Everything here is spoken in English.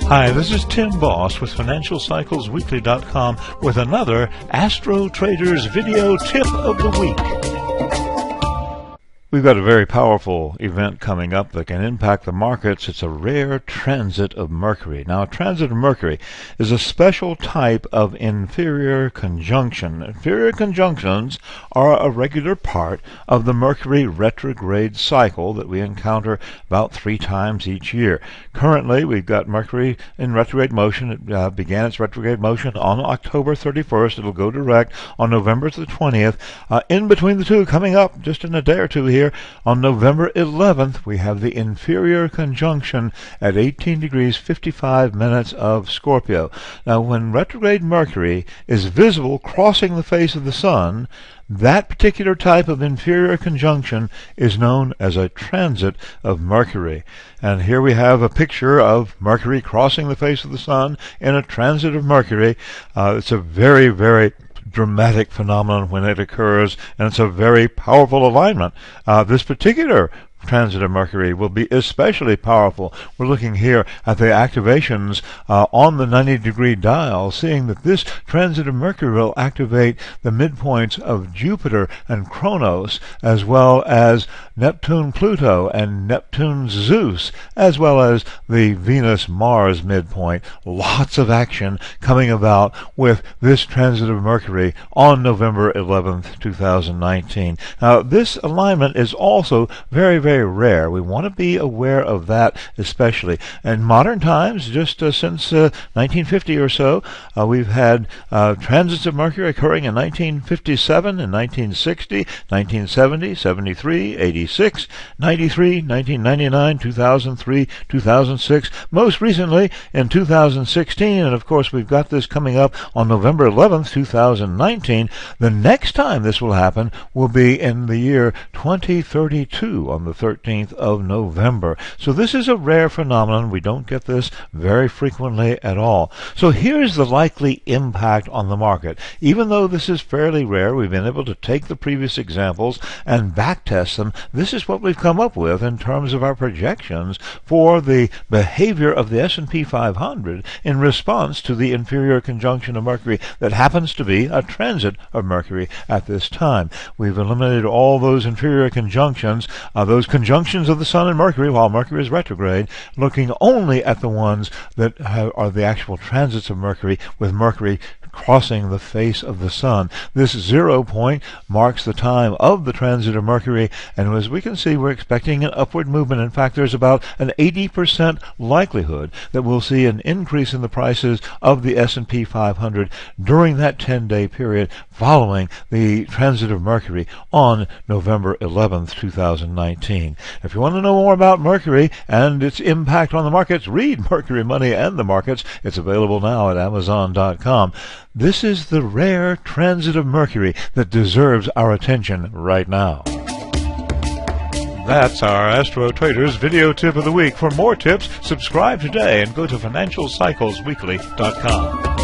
Hi, this is Tim Boss with FinancialCyclesWeekly.com with another Astro-Traders video tip of the week. We've got a very powerful event coming up that can impact the markets. It's a rare transit of Mercury. Now, a transit of Mercury is a special type of inferior conjunction. Inferior conjunctions are a regular part of the Mercury retrograde cycle that we encounter about 3 times each year. Currently, we've got Mercury in retrograde motion. It began its retrograde motion on October 31st. It'll go direct on November the 20th. In between the two, coming up just in a day or two here, on November 11th, we have the inferior conjunction at 18 degrees 55 minutes of Scorpio. Now, when retrograde Mercury is visible crossing the face of the sun, that particular type of inferior conjunction is known as a transit of Mercury. And here we have a picture of Mercury crossing the face of the sun in a transit of Mercury. It's a very, very dramatic phenomenon when it occurs, and it's a very powerful alignment. This particular transit of Mercury will be especially powerful. We're looking here at the activations on the 90-degree dial, seeing that this transit of Mercury will activate the midpoints of Jupiter and Kronos, as well as Neptune Pluto and Neptune Zeus, as well as the Venus Mars midpoint. Lots of action coming about with this transit of Mercury on November 11th, 2019. Now, this alignment is also very, very rare. We want to be aware of that especially. In modern times, just since 1950 or so, we've had transits of Mercury occurring in 1957, in 1960, 1970, 73, 86, 93, 1999, 2003, 2006, most recently in 2016, and of course we've got this coming up on November 11th, 2019. The next time this will happen will be in the year 2032 on the 13th of November. So this is a rare phenomenon. We don't get this very frequently at all. So here's the likely impact on the market. Even though this is fairly rare, we've been able to take the previous examples and backtest them. This is what we've come up with in terms of our projections for the behavior of the S&P 500 in response to the inferior conjunction of Mercury that happens to be a transit of Mercury at this time. We've eliminated all those inferior conjunctions, those conjunctions of the Sun and Mercury while Mercury is retrograde, looking only at the ones that are the actual transits of Mercury, with Mercury crossing the face of the sun. This 0 point marks the time of the transit of Mercury, and as we can see, we're expecting an upward movement. In fact, there's about an 80% likelihood that we'll see an increase in the prices of the S&P 500 during that 10-day period following the transit of Mercury on November 11th, 2019. If you want to know more about Mercury and its impact on the markets, read Mercury Money and the Markets. It's available now at Amazon.com. This is the rare transit of Mercury that deserves our attention right now. That's our Astro-Traders video tip of the week. For more tips, subscribe today and go to FinancialCyclesWeekly.com.